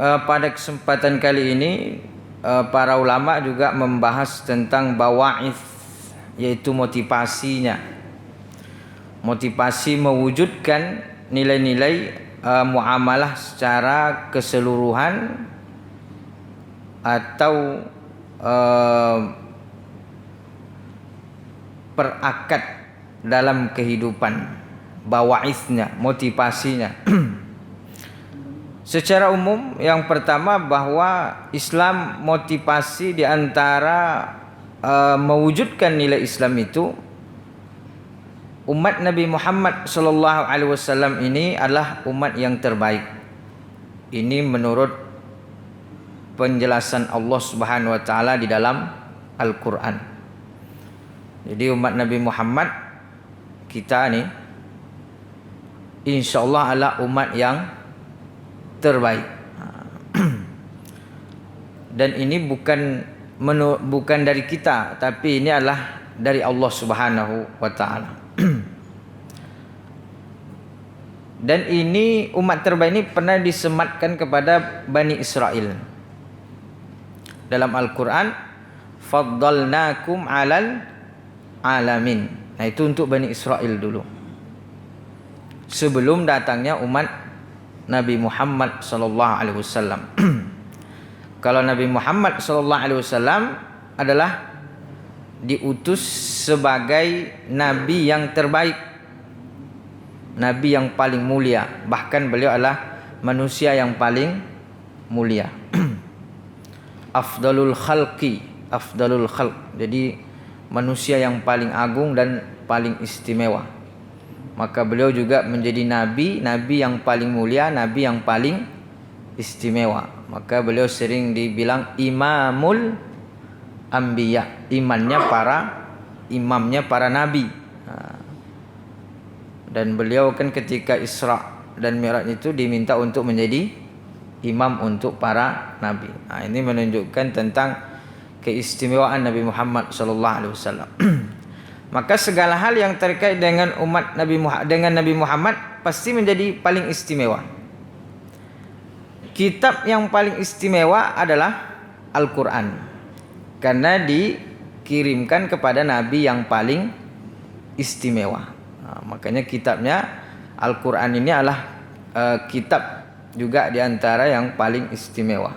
Pada kesempatan kali ini para ulama juga membahas tentang bawa'ith, yaitu motivasinya. Motivasi mewujudkan nilai-nilai muamalah secara keseluruhan atau perakad dalam kehidupan. Bawa'ithnya, motivasinya. Secara umum, yang pertama bahwa Islam motivasi di antara mewujudkan nilai Islam itu, umat Nabi Muhammad SAW ini adalah umat yang terbaik. Ini menurut penjelasan Allah Subhanahu Wa Taala di dalam Al-Quran. Jadi umat Nabi Muhammad kita ni, insya Allah adalah umat yang terbaik. Dan ini bukan dari kita, tapi ini adalah dari Allah Subhanahu wa taala. Dan ini umat terbaik ini pernah disematkan kepada Bani Israel. Dalam Al-Quran, faddalnakum 'alal alamin. Nah, itu untuk Bani Israel dulu, sebelum datangnya umat Nabi Muhammad sallallahu alaihi wasallam. Kalau Nabi Muhammad sallallahu alaihi wasallam adalah diutus sebagai nabi yang terbaik, nabi yang paling mulia, bahkan beliau adalah manusia yang paling mulia. Afdalul khalq. Jadi manusia yang paling agung dan paling istimewa. Maka beliau juga menjadi nabi yang paling mulia, nabi yang paling istimewa. Maka beliau sering dibilang imamul anbiya, imamnya para nabi. Dan beliau kan ketika Isra dan Mi'raj itu diminta untuk menjadi imam untuk para nabi. Ini menunjukkan tentang keistimewaan Nabi Muhammad sallallahu alaihi wasallam. Maka segala hal yang terkait dengan umat Nabi Muhammad pasti menjadi paling istimewa. Kitab yang paling istimewa adalah Al-Quran, karena dikirimkan kepada Nabi yang paling istimewa. Makanya kitabnya Al-Quran ini adalah kitab juga diantara yang paling istimewa.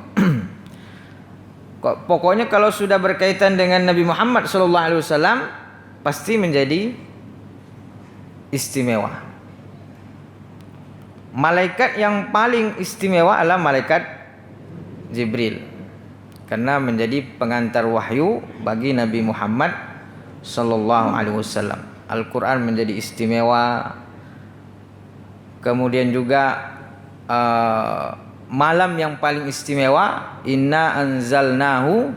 Pokoknya kalau sudah berkaitan dengan Nabi Muhammad SAW pasti menjadi istimewa. Malaikat yang paling istimewa adalah malaikat Jibril, karena menjadi pengantar wahyu bagi Nabi Muhammad sallallahu alaihi wasallam. Al-Quran menjadi istimewa. Kemudian juga malam yang paling istimewa, inna anzalnahu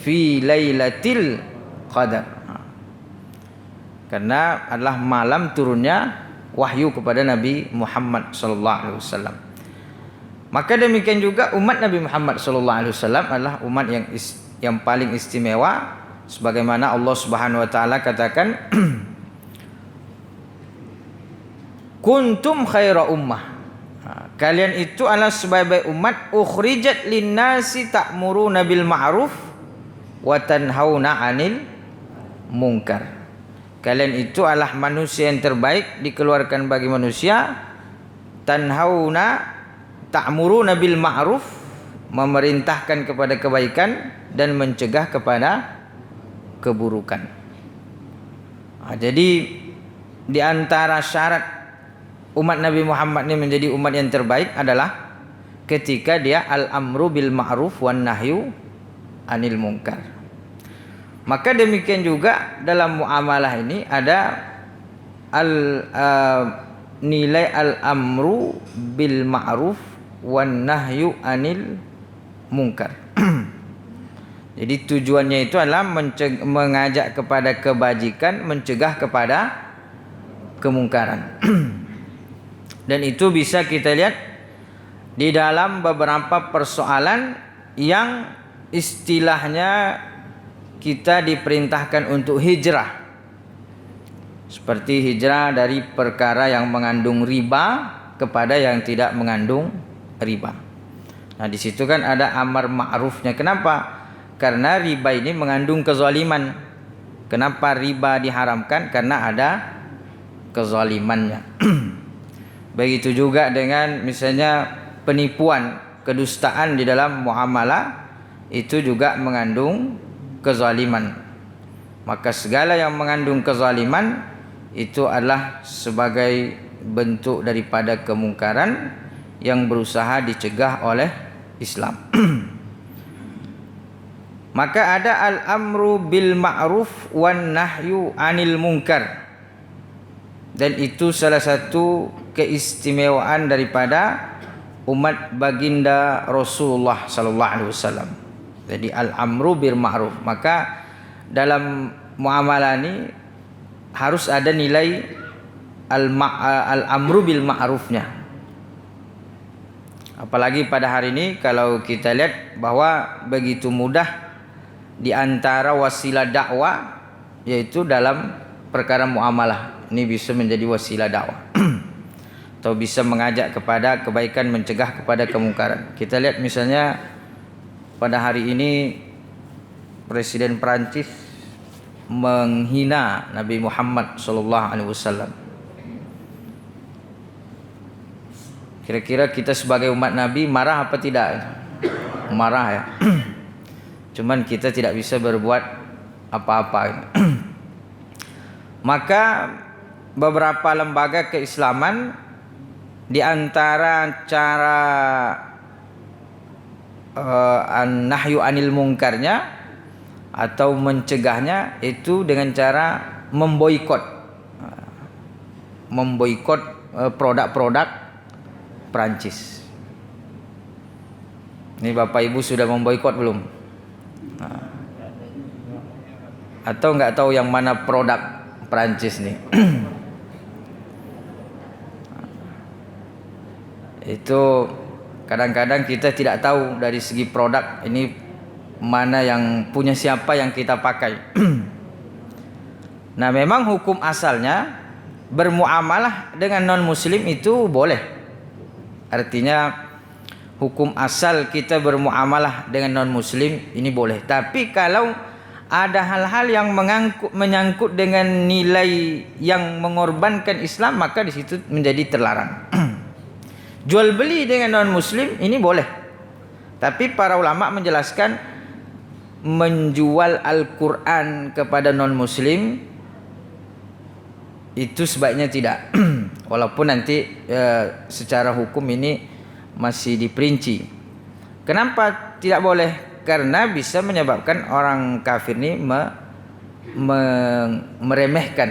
fi lailatul qadar, karena adalah malam turunnya wahyu kepada Nabi Muhammad sallallahu alaihi wasallam. Maka demikian juga umat Nabi Muhammad sallallahu alaihi wasallam adalah umat yang paling istimewa, sebagaimana Allah Subhanahu wa taala katakan kuntum khaira ummah. Kalian itu adalah sebaik-baik umat, ukhrijat linnasi ta'muruna bil ma'ruf wa tanhauna 'anil munkar. Kalian itu adalah manusia yang terbaik, dikeluarkan bagi manusia. Tanhauna, ta'muruna bil ma'ruf, memerintahkan kepada kebaikan dan mencegah kepada keburukan. Jadi di antara syarat umat Nabi Muhammad ini menjadi umat yang terbaik adalah ketika dia al-amru bil ma'ruf wan nahyu anil munkar. Maka demikian juga dalam muamalah ini ada nilai al-amru bil ma'ruf wan nahyu anil munkar. Jadi tujuannya itu adalah mengajak kepada kebajikan, mencegah kepada kemungkaran. Dan itu bisa kita lihat di dalam beberapa persoalan yang istilahnya kita diperintahkan untuk hijrah, seperti hijrah dari perkara yang mengandung riba kepada yang tidak mengandung riba. Nah, di situ kan ada amar ma'rufnya. Kenapa? Karena riba ini mengandung kezaliman. Kenapa riba diharamkan? Karena ada kezalimannya. Begitu juga dengan misalnya penipuan, kedustaan di dalam muamalah, itu juga mengandung kezaliman. Maka segala yang mengandung kezaliman itu adalah sebagai bentuk daripada kemungkaran yang berusaha dicegah oleh Islam. Maka ada al-amru bil ma'ruf wan nahyu 'anil munkar. Dan itu salah satu keistimewaan daripada umat baginda Rasulullah sallallahu alaihi wasallam. Jadi al-amru bil ma'ruf. Maka dalam muamalah ini harus ada nilai al-amru bil ma'rufnya. Apalagi pada hari ini kalau kita lihat bahwa begitu mudah di antara wasilah dakwah yaitu dalam perkara muamalah. Ini bisa menjadi wasilah dakwah. Atau bisa mengajak kepada kebaikan, mencegah kepada kemungkaran. Kita lihat misalnya pada hari ini Presiden Perancis menghina Nabi Muhammad sallallahu alaihi wasallam. Kira-kira kita sebagai umat Nabi marah apa tidak? Marah ya. Cuman kita tidak bisa berbuat apa-apa. Maka beberapa lembaga keislaman di antara cara an-nahyu anil mungkarnya atau mencegahnya itu dengan cara memboikot produk-produk Perancis. Ini Bapak Ibu sudah memboikot belum? Atau enggak tahu yang mana produk Perancis nih? Itu kadang-kadang kita tidak tahu dari segi produk ini mana yang punya siapa yang kita pakai. Nah, memang hukum asalnya bermuamalah dengan non muslim itu boleh. Artinya hukum asal kita bermuamalah dengan non muslim ini boleh. Tapi kalau ada hal-hal yang menyangkut dengan nilai yang mengorbankan Islam, maka di situ menjadi terlarang. Jual beli dengan non muslim ini boleh. Tapi para ulama menjelaskan menjual Al-Quran kepada non muslim itu sebaiknya tidak. Walaupun nanti secara hukum ini masih diperinci. Kenapa tidak boleh? Karena bisa menyebabkan orang kafir ini meremehkan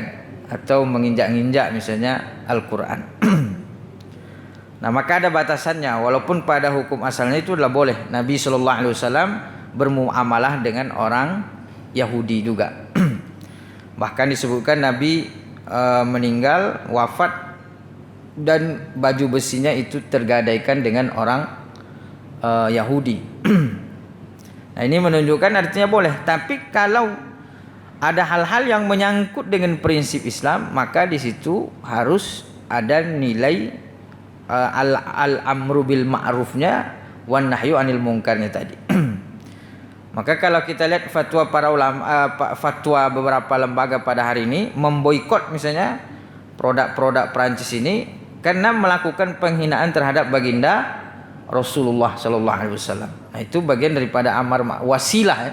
atau menginjak-injak misalnya Al-Quran. Nah, maka ada batasannya. Walaupun pada hukum asalnya itu adalah boleh. Nabi SAW bermuamalah dengan orang Yahudi juga. Bahkan disebutkan Nabi meninggal, wafat, dan baju besinya itu tergadaikan dengan orang Yahudi. Nah, ini menunjukkan artinya boleh. Tapi kalau ada hal-hal yang menyangkut dengan prinsip Islam, maka di situ harus ada nilai al-amru bil ma'rufnya wan nahyu anil munkarnya tadi. Maka kalau kita lihat fatwa para ulama, fatwa beberapa lembaga pada hari ini memboikot misalnya produk-produk Perancis ini karena melakukan penghinaan terhadap baginda Rasulullah sallallahu alaihi wasallam. Nah, itu bagian daripada amar wasilah ya.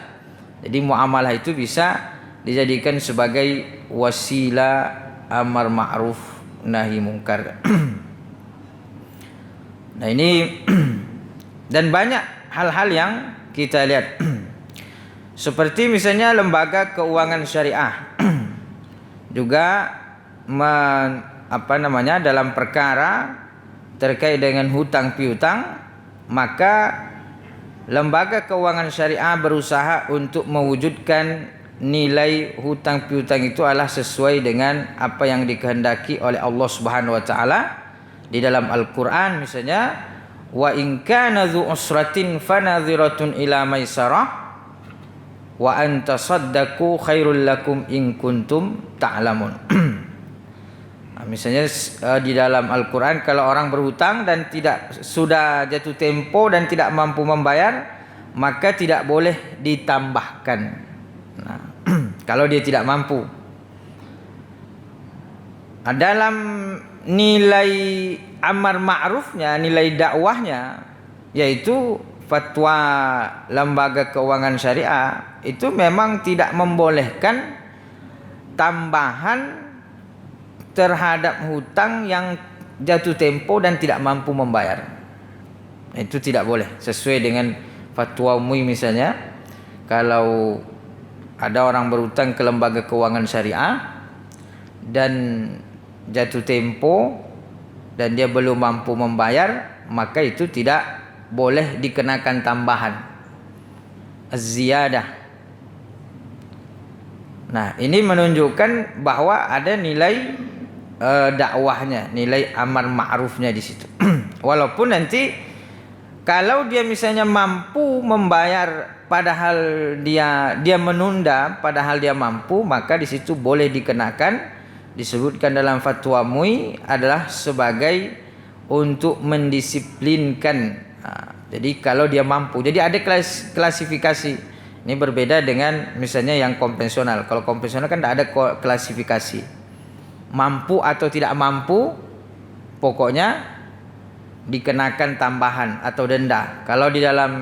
Jadi muamalah itu bisa dijadikan sebagai wasilah amar ma'ruf nahi munkar. Nah, ini dan banyak hal-hal yang kita lihat. Seperti misalnya lembaga keuangan syariah juga dalam perkara terkait dengan hutang piutang, maka lembaga keuangan syariah berusaha untuk mewujudkan nilai hutang piutang itu adalah sesuai dengan apa yang dikehendaki oleh Allah Subhanahu wa taala di dalam Al-Qur'an. Misalnya, wa in kana dzu usratin fanadhiratun ila maisarah wa an tasaddaqu khairul lakum in kuntum ta'lamun. Misalnya di dalam Al-Quran kalau orang berhutang dan tidak sudah jatuh tempo dan tidak mampu membayar, maka tidak boleh ditambahkan. Nah, kalau dia tidak mampu. Dalam nilai amar ma'rufnya, nilai dakwahnya, yaitu fatwa lembaga keuangan syariah itu memang tidak membolehkan tambahan terhadap hutang yang jatuh tempo dan tidak mampu membayar. Itu tidak boleh. Sesuai dengan fatwa MUI misalnya, kalau ada orang berhutang ke lembaga keuangan syariah dan jatuh tempo dan dia belum mampu membayar, maka itu tidak boleh dikenakan tambahan az-ziyadah. Nah, ini menunjukkan bahwa ada nilai dakwahnya, nilai amar ma'rufnya di situ. Walaupun nanti kalau dia misalnya mampu membayar padahal dia menunda padahal dia mampu, maka di situ boleh dikenakan, disebutkan dalam fatwa MUI adalah sebagai untuk mendisiplinkan. Jadi kalau dia mampu, jadi ada klasifikasi. Ini berbeda dengan misalnya yang konvensional. Kalau konvensional kan tidak ada klasifikasi. Mampu atau tidak mampu, pokoknya dikenakan tambahan atau denda. Kalau di dalam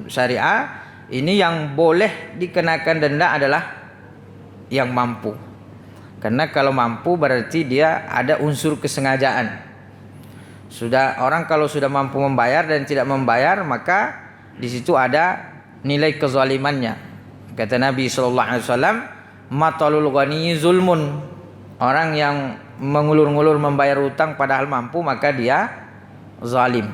syariah ini yang boleh dikenakan denda adalah yang mampu. Karena kalau mampu berarti dia ada unsur kesengajaan. Orang kalau sudah mampu membayar dan tidak membayar, maka di situ ada nilai kezalimannya. Kata Nabi sallallahu alaihi wasallam, matalul ghani zulmun. Orang yang mengulur-ngulur membayar hutang padahal mampu, maka dia zalim.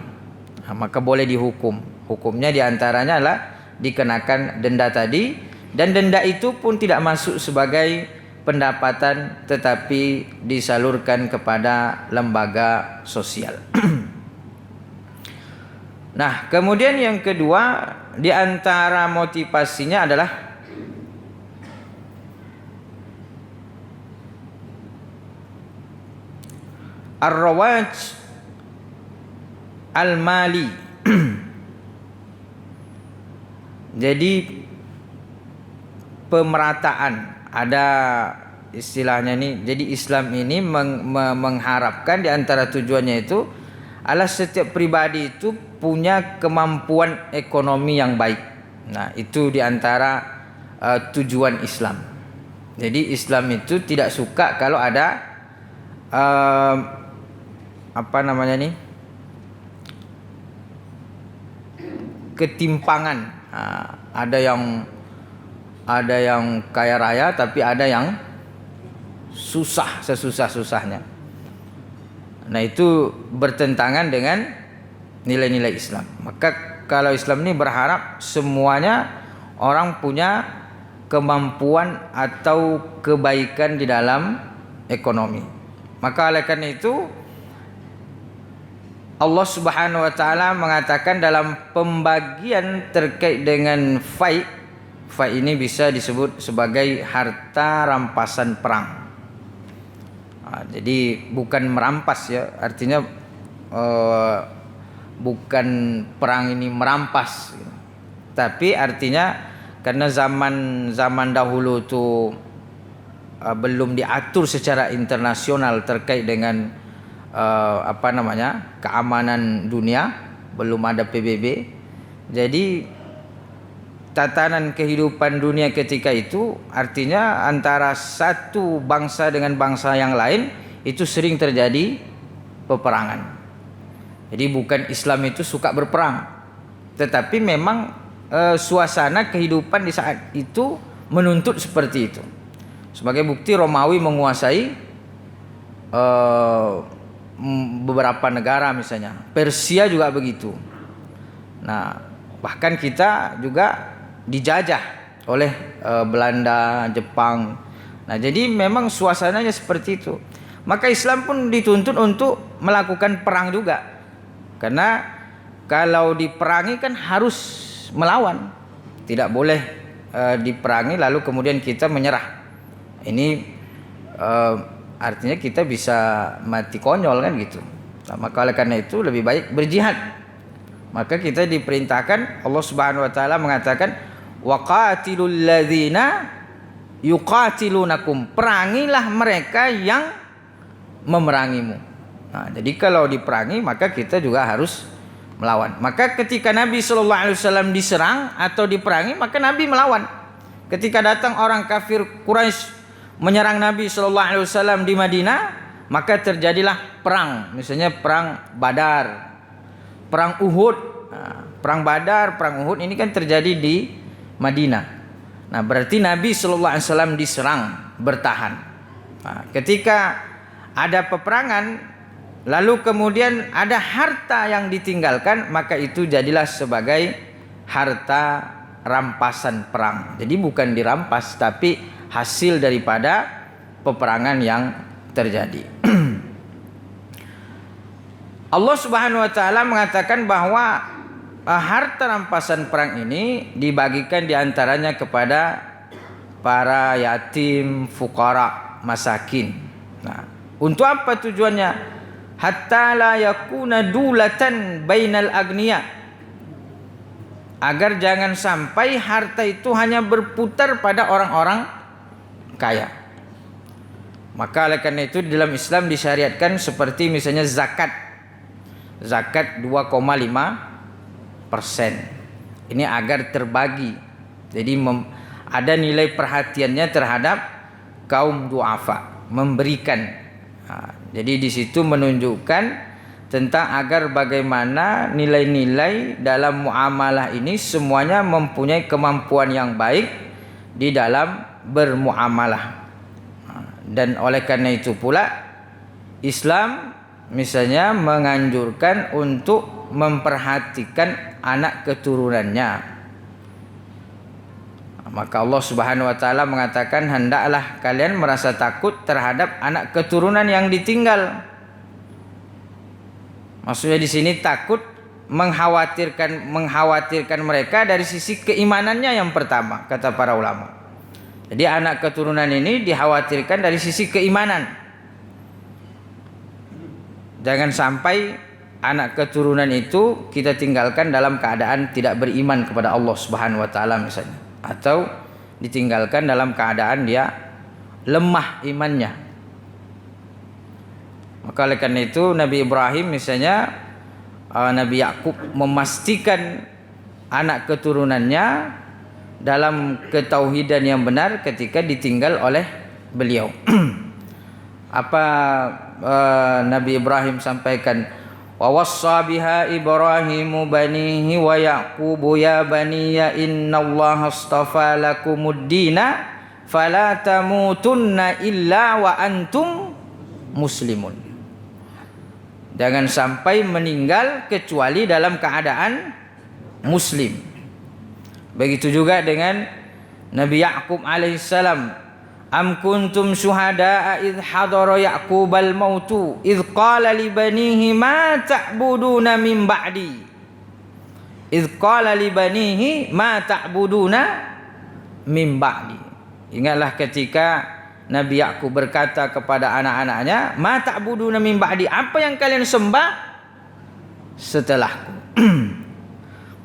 Maka boleh dihukum. Hukumnya diantaranya adalah dikenakan denda tadi, dan denda itu pun tidak masuk sebagai pendapatan tetapi disalurkan kepada lembaga sosial. Nah, kemudian yang kedua di antara motivasinya adalah ar-rawaj al-mali. Jadi pemerataan, ada istilahnya nih. Jadi Islam ini mengharapkan di antara tujuannya itu adalah setiap pribadi itu punya kemampuan ekonomi yang baik. Nah, itu di antara tujuan Islam. Jadi Islam itu tidak suka kalau ada ketimpangan. Ada yang kaya raya tapi ada yang susah sesusah-susahnya. Nah, itu bertentangan dengan nilai-nilai Islam. Maka kalau Islam ini berharap semuanya orang punya kemampuan atau kebaikan di dalam ekonomi. Maka oleh karena itu Allah Subhanahu wa taala mengatakan dalam pembagian terkait dengan fai ini bisa disebut sebagai harta rampasan perang. Jadi bukan merampas ya, artinya bukan perang ini merampas, tapi artinya karena zaman dahulu itu belum diatur secara internasional terkait dengan keamanan dunia, belum ada PBB. Jadi tatanan kehidupan dunia ketika itu artinya antara satu bangsa dengan bangsa yang lain itu sering terjadi peperangan. Jadi bukan Islam itu suka berperang, tetapi memang suasana kehidupan di saat itu menuntut seperti itu. Sebagai bukti Romawi menguasai beberapa negara, misalnya Persia juga begitu. Nah, bahkan kita juga dijajah oleh Belanda, Jepang. Nah, jadi memang suasananya seperti itu. Maka Islam pun dituntut untuk melakukan perang juga. Karena kalau diperangi kan harus melawan. Tidak boleh diperangi lalu kemudian kita menyerah. Ini artinya kita bisa mati konyol kan gitu. Nah, maka oleh karena itu lebih baik berjihad. Maka kita diperintahkan, Allah Subhanahu wa taala mengatakan waqatilul ladzina yuqatilunakum, perangilah mereka yang memerangimu. Nah, jadi kalau diperangi maka kita juga harus melawan. Maka ketika Nabi sallallahu alaihi wasallam diserang atau diperangi, maka Nabi melawan. Ketika datang orang kafir Quraisy menyerang Nabi sallallahu alaihi wasallam di Madinah, maka terjadilah perang. Misalnya perang Badar, perang Uhud. Nah, perang Badar, perang Uhud ini kan terjadi di Madinah. Nah, berarti Nabi sallallahu alaihi wasallam diserang, bertahan. Nah, ketika ada peperangan, lalu kemudian ada harta yang ditinggalkan, maka itu jadilah sebagai harta rampasan perang. Jadi bukan dirampas, tapi hasil daripada peperangan yang terjadi. Allah Subhanahu wa taala mengatakan bahwa harta rampasan perang ini dibagikan diantaranya kepada para yatim, fukara, masakin. Nah, untuk apa tujuannya? Hatta la yakuna dulatan bainal agniya, agar jangan sampai harta itu hanya berputar pada orang-orang kaya. Maka oleh karena itu dalam Islam disyariatkan seperti misalnya zakat 2,5%. Ini agar terbagi. Jadi ada nilai perhatiannya terhadap kaum duafa, memberikan. Nah, jadi di situ menunjukkan tentang agar bagaimana nilai-nilai dalam muamalah ini semuanya mempunyai kemampuan yang baik di dalam bermuamalah. Dan oleh karena itu pula Islam misalnya menganjurkan untuk memperhatikan anak keturunannya. Maka Allah Subhanahu wa taala mengatakan hendaklah kalian merasa takut terhadap anak keturunan yang ditinggal. Maksudnya di sini takut mengkhawatirkan mereka dari sisi keimanannya yang pertama, kata para ulama. Jadi anak keturunan ini dikhawatirkan dari sisi keimanan. Jangan sampai anak keturunan itu kita tinggalkan dalam keadaan tidak beriman kepada Allah Subhanahu wa taala misalnya, atau ditinggalkan dalam keadaan dia lemah imannya. Maka oleh karena itu Nabi Ibrahim misalnya, Nabi Yakub memastikan anak keturunannya dalam ketauhidan yang benar ketika ditinggal oleh beliau. Apa Nabi Ibrahim sampaikan? Wa wassa biha Ibrahimu banihi wa Yaqubu ya baniya innallaha astafa lakumud dina fala tamutunna illa wa antum muslimun. Jangan sampai meninggal kecuali dalam keadaan muslim. Begitu juga dengan Nabi Yakub alaihissalam. Am kuntum syuhada'a idh hadara Ya'qubal mautu idh qala li banihi ma ta'buduna min ba'di. Idh qala li banihi ma ta'buduna min ba'di. Ingatlah ketika Nabi Yakub berkata kepada anak-anaknya, ma ta'buduna min ba'di, apa yang kalian sembah setelahku?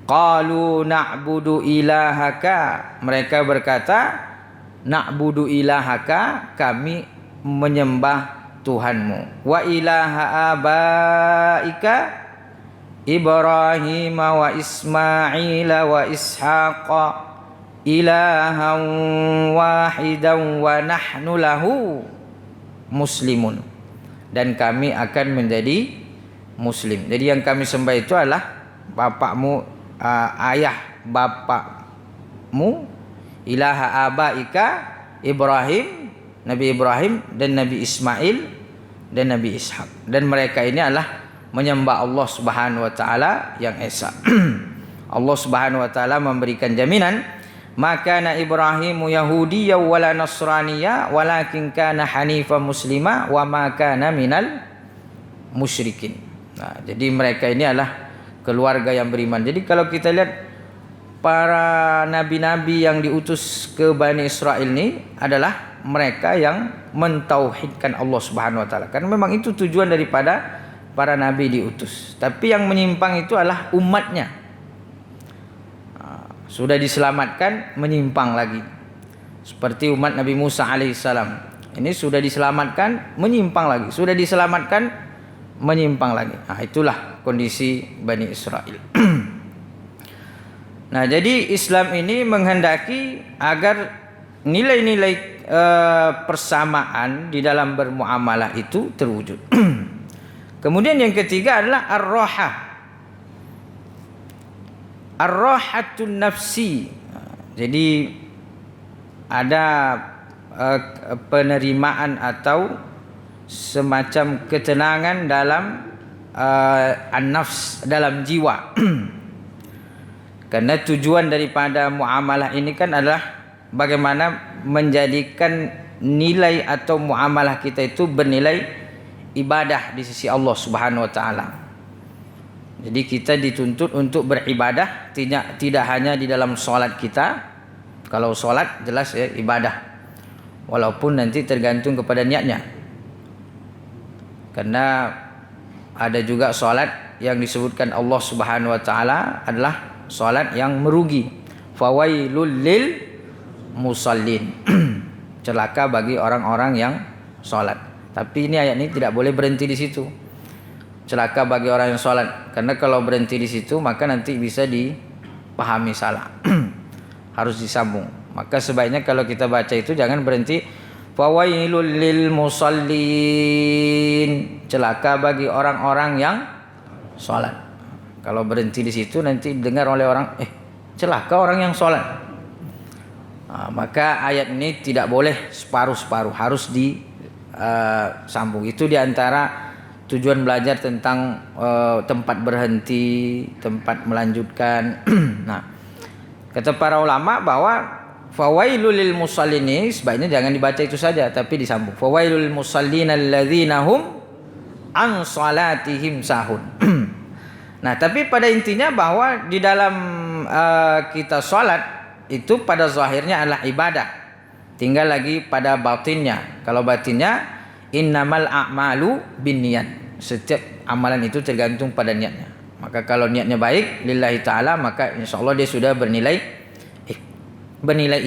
Qalu na'budu ilahaka, mereka berkata na'budu ilahaka, kami menyembah Tuhanmu, wa ilaha abaika Ibrahim wa Ismail wa Ishaq ilahan wahidan wa nahnu lahu muslimun, dan kami akan menjadi muslim. Jadi yang kami sembah itu adalah bapakmu, ayah bapakmu, ilaha abaika Ibrahim, Nabi Ibrahim dan Nabi Ismail dan Nabi Ishaq, dan mereka ini adalah menyembah Allah Subhanahu wa taala yang esa. Allah Subhanahu wa taala memberikan jaminan, maka na Ibrahimu Yahudiyya wala Nasraniyya walakin kana Hanifan Muslima wa ma kana minal musyrikin. Nah, jadi mereka ini adalah keluarga yang beriman. Jadi kalau kita lihat para nabi-nabi yang diutus ke Bani Israel ini adalah mereka yang mentauhidkan Allah Subhanahu wa taala. Karena memang itu tujuan daripada para nabi diutus. Tapi yang menyimpang itu adalah umatnya. Sudah diselamatkan, menyimpang lagi. Seperti umat Nabi Musa alaihissalam. Ini sudah diselamatkan, menyimpang lagi. Sudah diselamatkan, menyimpang lagi. Nah, itulah kondisi Bani Israel. Nah, jadi Islam ini menghendaki agar nilai-nilai persamaan di dalam bermuamalah itu terwujud. Kemudian yang ketiga adalah ar-rahah. Ar-rahatun nafsi. Jadi ada penerimaan atau semacam ketenangan dalam an-nafs, dalam jiwa. Karena tujuan daripada muamalah ini kan adalah bagaimana menjadikan nilai atau muamalah kita itu bernilai ibadah di sisi Allah Subhanahu wa taala. Jadi kita dituntut untuk beribadah tidak hanya di dalam salat kita. Kalau salat jelas ya ibadah. Walaupun nanti tergantung kepada niatnya. Karena ada juga salat yang disebutkan Allah Subhanahu wa taala adalah salat yang merugi. Fawailul lil musallin. Celaka bagi orang-orang yang salat. Tapi ini ayat ini tidak boleh berhenti di situ. Celaka bagi orang yang salat. Karena kalau berhenti di situ maka nanti bisa dipahami salah. Harus disambung. Maka sebaiknya kalau kita baca itu jangan berhenti fawailul lil musallin. Celaka bagi orang-orang yang salat. Kalau berhenti di situ nanti dengar oleh orang, celaka orang yang salat. Maka ayat ini tidak boleh separuh-separuh, harus disambung. Itu diantara tujuan belajar tentang tempat berhenti, tempat melanjutkan. Nah, kata para ulama bahwa fawailul lil musallin ini sebaiknya jangan dibaca itu saja, tapi disambung. Fawailul musallin alladzina hum an salatihim sahun. Nah, tapi pada intinya bahwa di dalam kita salat itu pada zahirnya adalah ibadah. Tinggal lagi pada batinnya. Kalau batinnya innamal a'malu binniyat. Setiap amalan itu tergantung pada niatnya. Maka kalau niatnya baik lillahi ta'ala maka insyaallah dia sudah bernilai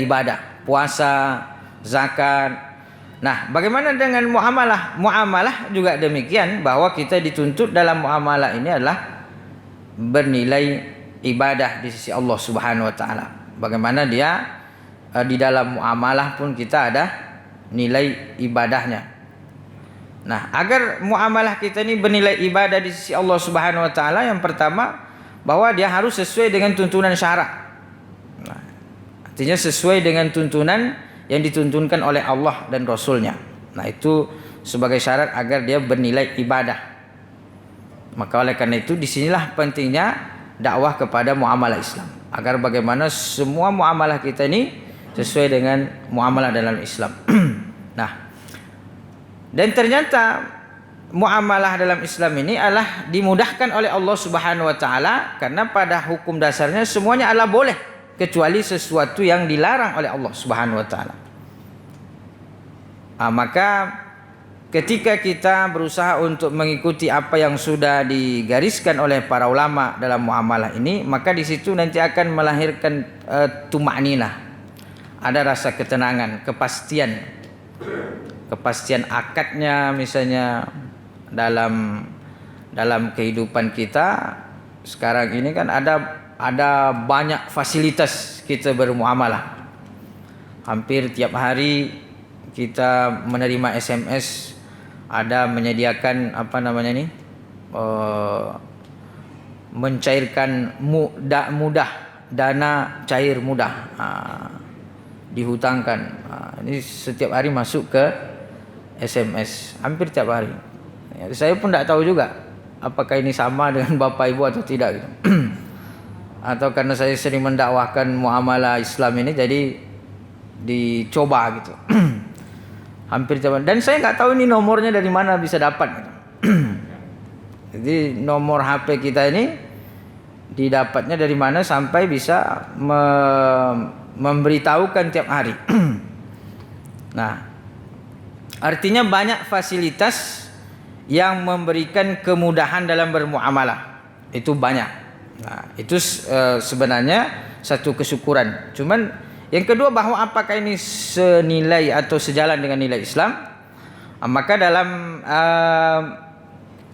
ibadah, puasa, zakat. Nah, bagaimana dengan muamalah? Muamalah juga demikian, bahwa kita dituntut dalam muamalah ini adalah bernilai ibadah di sisi Allah Subhanahu wa taala. Bagaimana dia di dalam muamalah pun kita ada nilai ibadahnya. Nah, agar muamalah kita ini bernilai ibadah di sisi Allah Subhanahu wa taala, yang pertama bahwa dia harus sesuai dengan tuntunan syarak. Nah, artinya sesuai dengan tuntunan yang dituntunkan oleh Allah dan Rasulnya. Nah, itu sebagai syarat agar dia bernilai ibadah. Maka oleh karena itu disinilah pentingnya dakwah kepada muamalah Islam, agar bagaimana semua muamalah kita ini sesuai dengan muamalah dalam Islam. Nah, dan ternyata muamalah dalam Islam ini adalah dimudahkan oleh Allah Subhanahu wa taala, karena pada hukum dasarnya semuanya adalah boleh kecuali sesuatu yang dilarang oleh Allah Subhanahu wa taala. Maka ketika kita berusaha untuk mengikuti apa yang sudah digariskan oleh para ulama dalam muamalah ini, maka di situ nanti akan melahirkan tuma'ninah. Ada rasa ketenangan, kepastian akadnya misalnya dalam kehidupan kita sekarang ini kan ada banyak fasilitas kita bermuamalah. Hampir tiap hari kita menerima SMS, ada menyediakan mencairkan mudah dana cair mudah, dihutangkan. Ini setiap hari masuk ke SMS, hampir tiap hari. Saya pun tidak tahu juga apakah ini sama dengan Bapak Ibu atau tidak gitu. Atau karena saya sering mendakwahkan muamalah Islam ini jadi dicoba gitu. Hampir tiap hari. Dan saya nggak tahu ini nomornya dari mana bisa dapat gitu. Jadi nomor HP kita ini didapatnya dari mana sampai bisa memberitahukan tiap hari. Nah, artinya banyak fasilitas yang memberikan kemudahan dalam bermuamalah. Itu banyak. Nah, itu sebenarnya satu kesyukuran. Cuman yang kedua, bahwa apakah ini senilai atau sejalan dengan nilai Islam? Maka dalam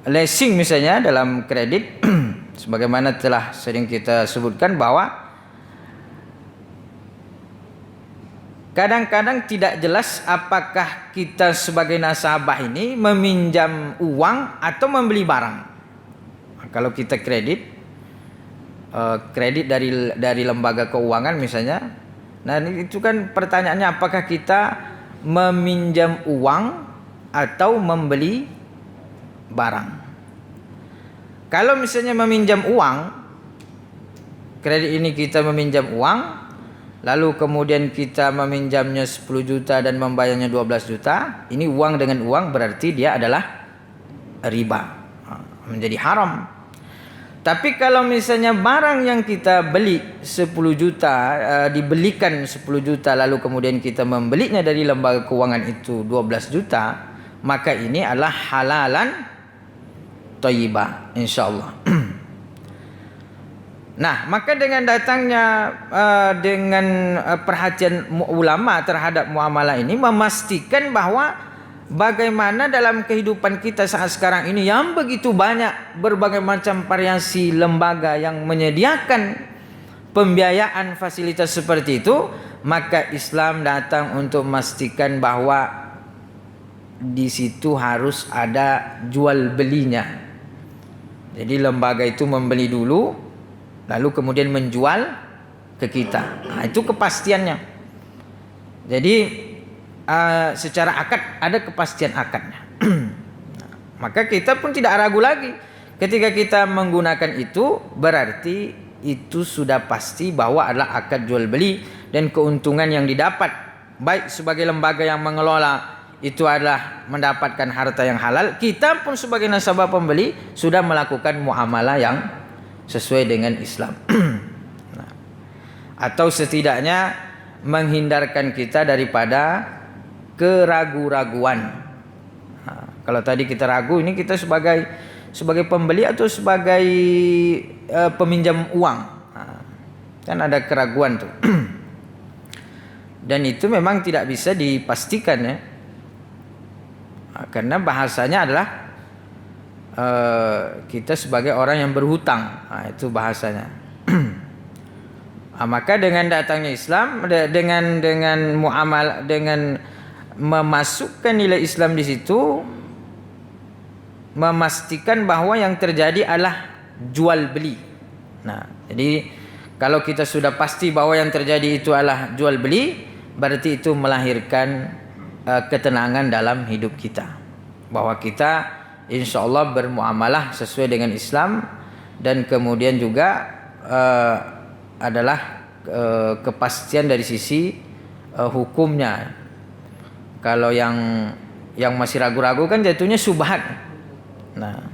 leasing misalnya, dalam kredit sebagaimana telah sering kita sebutkan bahwa kadang-kadang tidak jelas apakah kita sebagai nasabah ini meminjam uang atau membeli barang. Kalau kita kredit dari lembaga keuangan misalnya, nah itu kan pertanyaannya, apakah kita meminjam uang atau membeli barang. Kalau misalnya meminjam uang, kredit ini kita meminjam uang, lalu kemudian kita meminjamnya 10 juta dan membayarnya 12 juta, ini uang dengan uang, berarti dia adalah riba, menjadi haram. Tapi kalau misalnya barang yang kita beli 10 juta, dibelikan 10 juta, lalu kemudian kita membelinya dari lembaga keuangan itu 12 juta, maka ini adalah halalan thayyibah, insyaallah. Nah, maka dengan datangnya dengan perhatian ulama terhadap muamalah ini, memastikan bahwa bagaimana dalam kehidupan kita saat sekarang ini yang begitu banyak berbagai macam variasi lembaga yang menyediakan pembiayaan fasilitas seperti itu, maka Islam datang untuk memastikan bahwa di situ harus ada jual belinya. Jadi lembaga itu membeli dulu, lalu kemudian menjual ke kita. Nah, itu kepastiannya. Jadi secara akad ada kepastian akadnya. Maka kita pun tidak ragu lagi. Ketika kita menggunakan itu, berarti itu sudah pasti bahwa adalah akad jual beli, dan keuntungan yang didapat baik sebagai lembaga yang mengelola itu adalah mendapatkan harta yang halal. Kita pun sebagai nasabah pembeli sudah melakukan muamalah yang sesuai dengan Islam. Nah, atau setidaknya menghindarkan kita daripada keraguan-raguan. Nah, kalau tadi kita ragu, ini kita sebagai pembeli atau sebagai peminjam uang. Nah, kan ada keraguan tuh. Dan itu memang tidak bisa dipastikan ya. Karena bahasanya adalah kita sebagai orang yang berhutang, nah, itu bahasanya. Maka dengan datangnya Islam, dengan muamalah, dengan memasukkan nilai Islam di situ, memastikan bahwa yang terjadi adalah jual beli. Nah, jadi kalau kita sudah pasti bahwa yang terjadi itu adalah jual beli, berarti itu melahirkan ketenangan dalam hidup kita, bahwa kita insyaallah bermuamalah sesuai dengan Islam, dan kemudian juga adalah kepastian dari sisi hukumnya. Kalau yang masih ragu-ragu kan jatuhnya syubhat. Nah,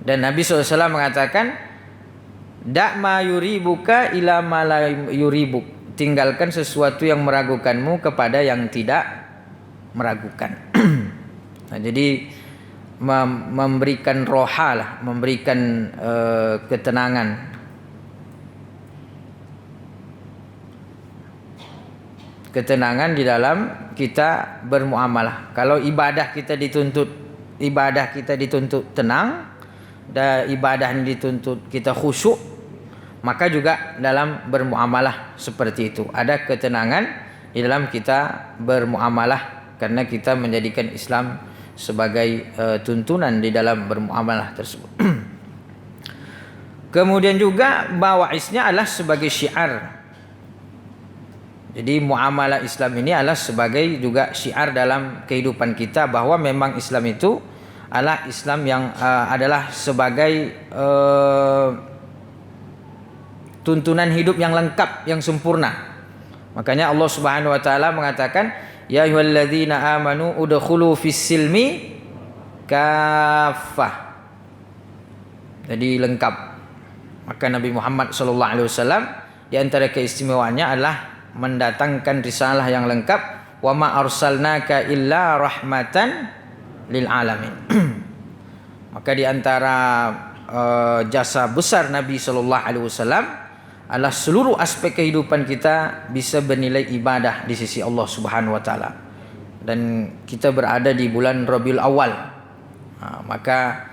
dan Nabi SAW mengatakan, da' ma yuribuka ila ma la yuribuk, tinggalkan sesuatu yang meragukanmu kepada yang tidak meragukan. Nah, jadi memberikan roha lah, memberikan ketenangan di dalam kita bermuamalah. Kalau ibadah kita dituntut tenang, dan ibadah ini dituntut kita khusyuk, maka juga dalam bermuamalah seperti itu ada ketenangan di dalam kita bermuamalah, karena kita menjadikan Islam sebagai tuntunan di dalam bermuamalah tersebut. Kemudian juga bawaisnya adalah sebagai syiar. Jadi muamalah Islam ini adalah sebagai juga syiar dalam kehidupan kita, bahwa memang Islam itu adalah Islam yang adalah sebagai tuntunan hidup yang lengkap, yang sempurna. Makanya Allah Subhanahu wa taala mengatakan, ya ayyuhalladzina amanu udkhulu fis-silmi kaffah. Jadi lengkap. Maka Nabi Muhammad sallallahu alaihi wasallam di antara keistimewaannya adalah mendatangkan risalah yang lengkap, wa ma arsalnaka illa rahmatan lil alamin. Maka di antara jasa besar Nabi sallallahu alaihi wasallam adalah seluruh aspek kehidupan kita bisa bernilai ibadah di sisi Allah Subhanahu wa taala. Dan kita berada di bulan Rabiul Awal. Maka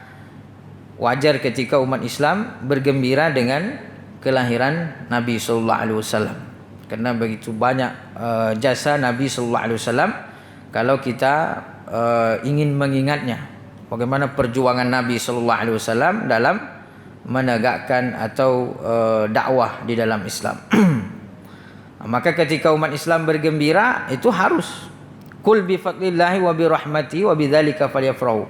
wajar ketika umat Islam bergembira dengan kelahiran Nabi sallallahu alaihi wasallam. Karena begitu banyak jasa Nabi sallallahu alaihi wasallam, kalau kita ingin mengingatnya, bagaimana perjuangan Nabi sallallahu alaihi wasallam dalam menegakkan atau dakwah di dalam Islam. Maka ketika umat Islam bergembira, itu harus qul bi fadlillahi wa bi rahmatihi wa bidzalika falyafrahu.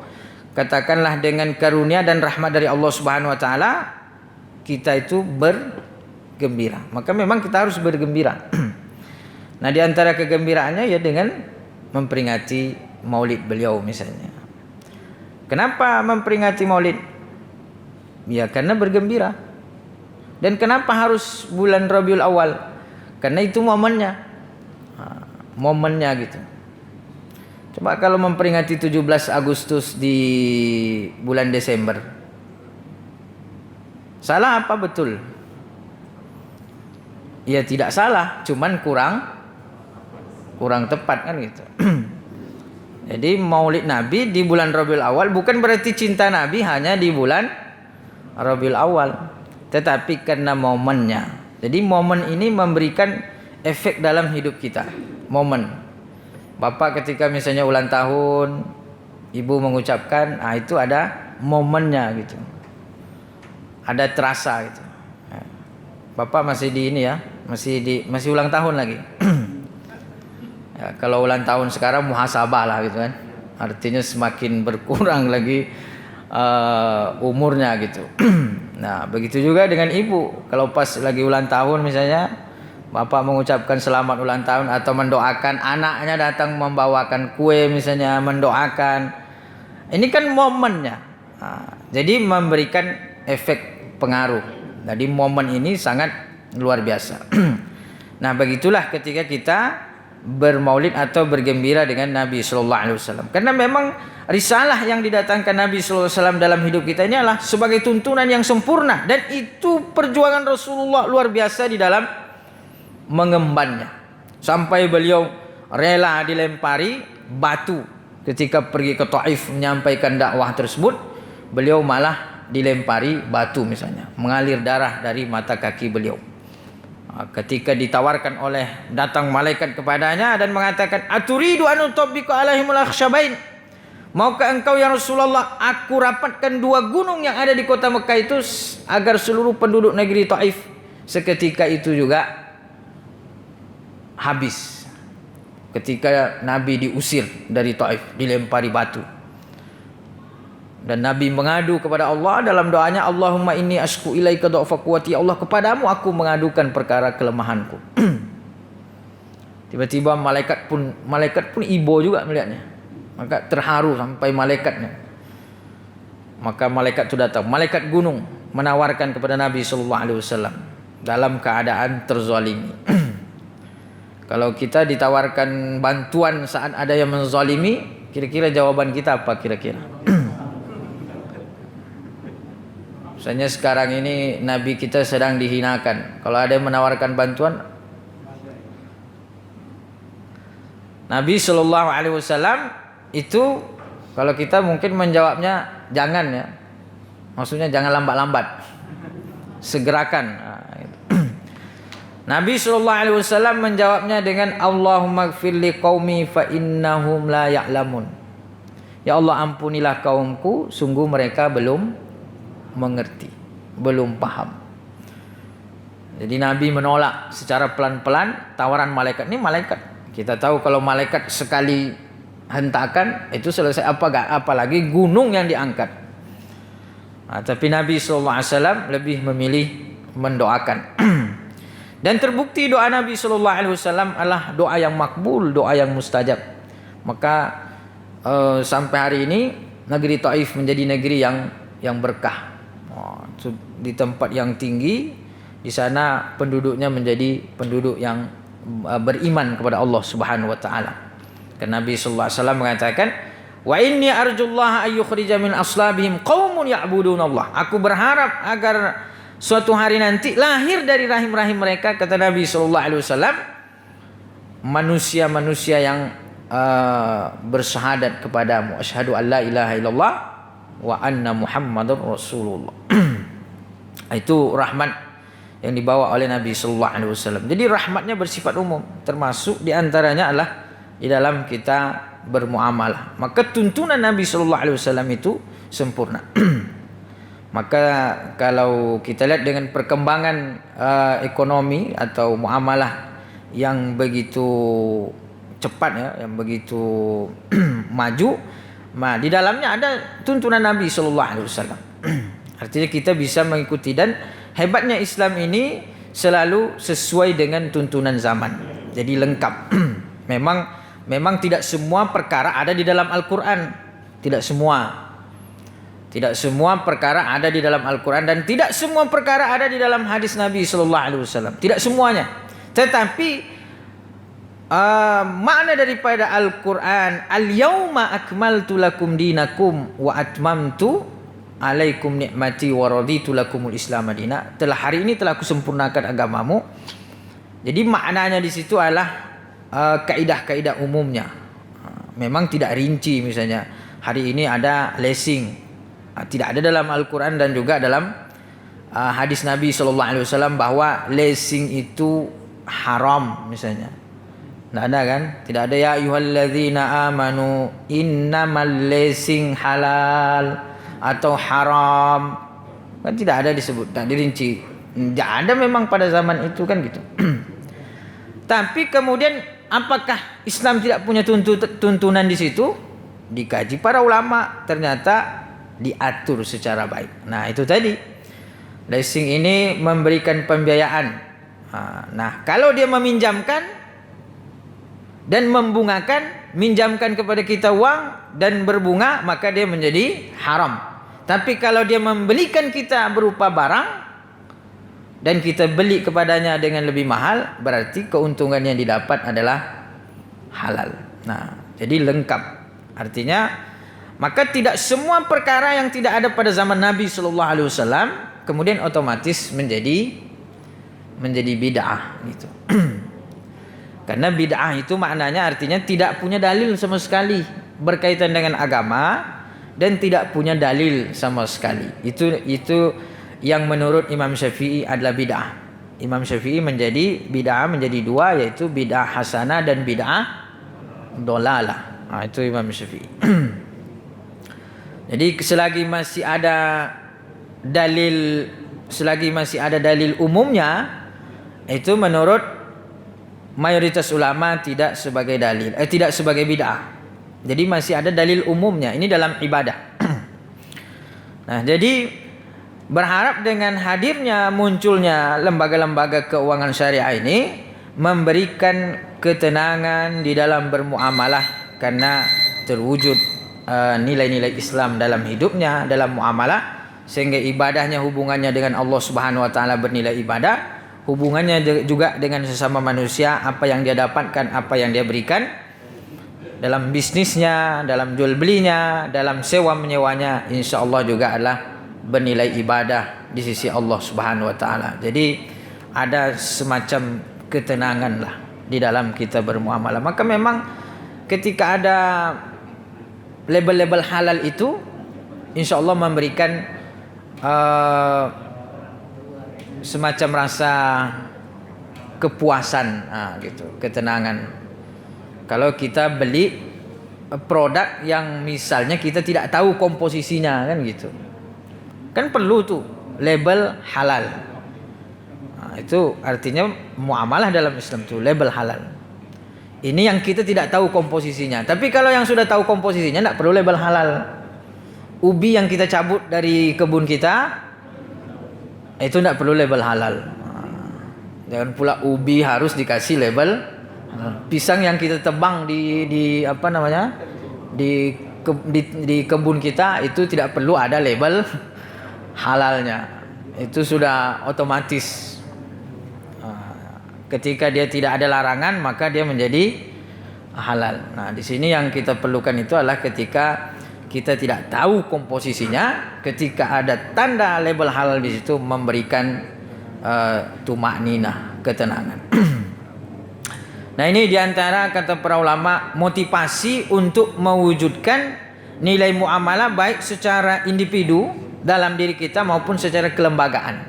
Katakanlah dengan karunia dan rahmat dari Allah Subhanahu wa taala kita itu bergembira. Maka memang kita harus bergembira. Nah, di antara kegembiraannya ya dengan memperingati Maulid beliau misalnya. Kenapa memperingati Maulid? Ya karena bergembira. Dan kenapa harus bulan Rabiul Awal? Karena itu momennya. Momennya gitu. Coba kalau memperingati 17 Agustus di bulan Desember. Salah apa betul? Ya tidak salah, cuman kurang tepat kan gitu. Jadi Maulid Nabi di bulan Rabiul Awal bukan berarti cinta Nabi hanya di bulan Rabiul Awal, tetapi karena momennya. Jadi momen ini memberikan efek dalam hidup kita. Momen. Bapak ketika misalnya ulang tahun, ibu mengucapkan, itu ada momennya gitu. Ada terasa gitu. Bapak masih di ini ya, masih ulang tahun lagi. Ya, kalau ulang tahun sekarang muhasabah lah gitu kan. Artinya semakin berkurang lagi umurnya gitu. Nah, begitu juga dengan ibu. Kalau pas lagi ulang tahun misalnya, bapak mengucapkan selamat ulang tahun atau mendoakan anaknya datang membawakan kue misalnya, mendoakan. Ini kan momennya. Jadi memberikan efek pengaruh. Jadi momen ini sangat luar biasa. Nah, begitulah ketika kita bermaulid atau bergembira dengan Nabi sallallahu alaihi wasallam. Karena memang risalah yang didatangkan Nabi sallallahu alaihi wasallam dalam hidup kita ini adalah sebagai tuntunan yang sempurna, dan itu perjuangan Rasulullah luar biasa di dalam mengembannya. Sampai beliau rela dilempari batu ketika pergi ke Taif menyampaikan dakwah tersebut. Beliau malah dilempari batu misalnya, mengalir darah dari mata kaki beliau. Ketika ditawarkan datang malaikat kepadanya dan mengatakan, aturidu an utabbiqa alaihimul akhsyabain, maukah engkau ya Rasulullah aku rapatkan 2 gunung yang ada di kota Mekah itu agar seluruh penduduk negeri Taif seketika itu juga habis. Ketika Nabi diusir dari Taif, dilempari batu. Dan Nabi mengadu kepada Allah dalam doanya, Allahumma inni ashku ilaika dha'fa quwwati, ya Allah kepadamu aku mengadukan perkara kelemahanku. Tiba-tiba malaikat pun ibo juga melihatnya. Maka terharu sampai malaikatnya. Maka malaikat itu datang, malaikat gunung menawarkan kepada Nabi sallallahu alaihi wasallam dalam keadaan terzalimi. Kalau kita ditawarkan bantuan saat ada yang menzalimi, kira-kira jawaban kita apa kira-kira? Misalnya sekarang ini Nabi kita sedang dihinakan. Kalau ada yang menawarkan bantuan, Nabi sallallahu alaihi wasallam itu kalau kita mungkin menjawabnya jangan ya. Maksudnya jangan lambat-lambat. Segerakan. Nabi sallallahu alaihi wasallam menjawabnya dengan Allahumma ighfir li qaumi fa innahum la ya'lamun. Ya Allah ampunilah kaumku, sungguh mereka belum mengerti, belum paham. Jadi Nabi menolak secara pelan-pelan tawaran malaikat. Ini malaikat. Kita tahu kalau malaikat sekali hentakan itu selesai, apalagi gunung yang diangkat. Tapi Nabi SAW lebih memilih mendoakan. Dan terbukti doa Nabi SAW adalah doa yang makbul, doa yang mustajab. Maka sampai hari ini negeri Taif menjadi negeri yang berkah. di tempat yang tinggi, di sana penduduknya menjadi penduduk yang beriman kepada Allah Subhanahu wa taala. Karena Nabi sallallahu alaihi wasallam mengatakan, "Wa inni arjullaha ayyukhrija min aslabihim qaumun ya'budunallah." Aku berharap agar suatu hari nanti lahir dari rahim-rahim mereka, kata Nabi sallallahu alaihi wasallam, manusia-manusia yang bersyahadat kepadamu, asyhadu an la ilaha illallah wa anna muhammadar rasulullah. Itu rahmat yang dibawa oleh Nabi sallallahu alaihi wasallam. Jadi rahmatnya bersifat umum, termasuk di antaranya adalah di dalam kita bermuamalah. Maka tuntunan Nabi sallallahu alaihi wasallam itu sempurna. Maka kalau kita lihat dengan perkembangan ekonomi atau muamalah yang begitu cepat ya, yang begitu maju, di dalamnya ada tuntunan Nabi sallallahu alaihi wasallam. Artinya kita bisa mengikuti, dan hebatnya Islam ini selalu sesuai dengan tuntunan zaman. Jadi lengkap. Memang tidak semua perkara ada di dalam Al-Qur'an. Tidak semua perkara ada di dalam Al-Qur'an, dan tidak semua perkara ada di dalam hadis Nabi sallallahu alaihi wasallam. Tidak semuanya. Tetapi makna daripada Al-Quran, al-yawma akmaltu lakum dinakum wa atmamtu alaikum ni'mati wa raditu lakumul islam madina. Hari ini telah aku sempurnakan agamamu. Jadi maknanya di situ adalah kaidah-kaidah umumnya. Memang tidak rinci, misalnya hari ini ada leasing, tidak ada dalam Al-Quran dan juga dalam hadis Nabi SAW bahwa leasing itu haram misalnya. Tidak ada kan? Tidak ada ya ayyuhalladzina amanu innamal leasing halal atau haram. Kan tidak ada disebut, tak dirinci. Tidak ada memang pada zaman itu kan gitu. Tapi kemudian apakah Islam tidak punya tuntunan di situ? Dikaji para ulama, ternyata diatur secara baik. Nah, itu tadi. Leasing ini memberikan pembiayaan. Nah, kalau dia meminjamkan dan membungakan, minjamkan kepada kita uang dan berbunga, maka dia menjadi haram. Tapi kalau dia membelikan kita berupa barang dan kita beli kepadanya dengan lebih mahal, berarti keuntungan yang didapat adalah halal. Nah, jadi lengkap. Artinya, maka tidak semua perkara yang tidak ada pada zaman Nabi sallallahu alaihi wasallam kemudian otomatis menjadi bid'ah gitu. Karena bid'ah itu maknanya artinya tidak punya dalil sama sekali berkaitan dengan agama dan tidak punya dalil sama sekali. Itu yang menurut Imam Syafi'i adalah bid'ah. Imam Syafi'i bid'ah menjadi dua, yaitu bid'ah hasanah dan bid'ah dolalah. Itu Imam Syafi'i. Jadi selagi masih ada dalil umumnya, itu menurut mayoritas ulama tidak sebagai dalil, tidak sebagai bid'ah. Jadi masih ada dalil umumnya. Ini dalam ibadah. Nah, jadi berharap dengan hadirnya munculnya lembaga-lembaga keuangan syariah ini memberikan ketenangan di dalam bermuamalah, karena terwujud nilai-nilai Islam dalam hidupnya, dalam muamalah, sehingga ibadahnya hubungannya dengan Allah Subhanahu wa taala bernilai ibadah. Hubungannya juga dengan sesama manusia, apa yang dia dapatkan, apa yang dia berikan dalam bisnisnya, dalam jual belinya, dalam sewa menyewanya, insya Allah juga adalah bernilai ibadah di sisi Allah Subhanahu wa taala. Jadi ada semacam ketenangan lah di dalam kita bermuamalah. Maka memang ketika ada label-label halal itu, insya Allah memberikan semacam rasa kepuasan, gitu, ketenangan. Kalau kita beli produk yang misalnya kita tidak tahu komposisinya, kan gitu, kan perlu tuh label halal. Itu artinya muamalah dalam Islam tuh label halal. Ini yang kita tidak tahu komposisinya. Tapi kalau yang sudah tahu komposisinya, tidak perlu label halal. Ubi yang kita cabut dari kebun kita, itu tidak perlu label halal. Jangan pula ubi harus dikasih label. Pisang yang kita tebang di kebun kita, itu tidak perlu ada label halalnya. itu sudah otomatis. Ketika dia tidak ada larangan maka dia menjadi halal. Nah, di sini yang kita perlukan itu adalah ketika kita tidak tahu komposisinya, ketika ada tanda label halal di situ memberikan tumakninah, ketenangan. Nah, ini diantara kata para ulama motivasi untuk mewujudkan nilai muamalah baik secara individu dalam diri kita maupun secara kelembagaan.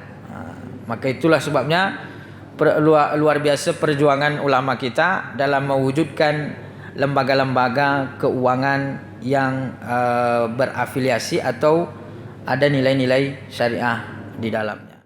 Maka itulah sebabnya luar biasa perjuangan ulama kita dalam mewujudkan lembaga-lembaga keuangan yang berafiliasi atau ada nilai-nilai syariah di dalamnya.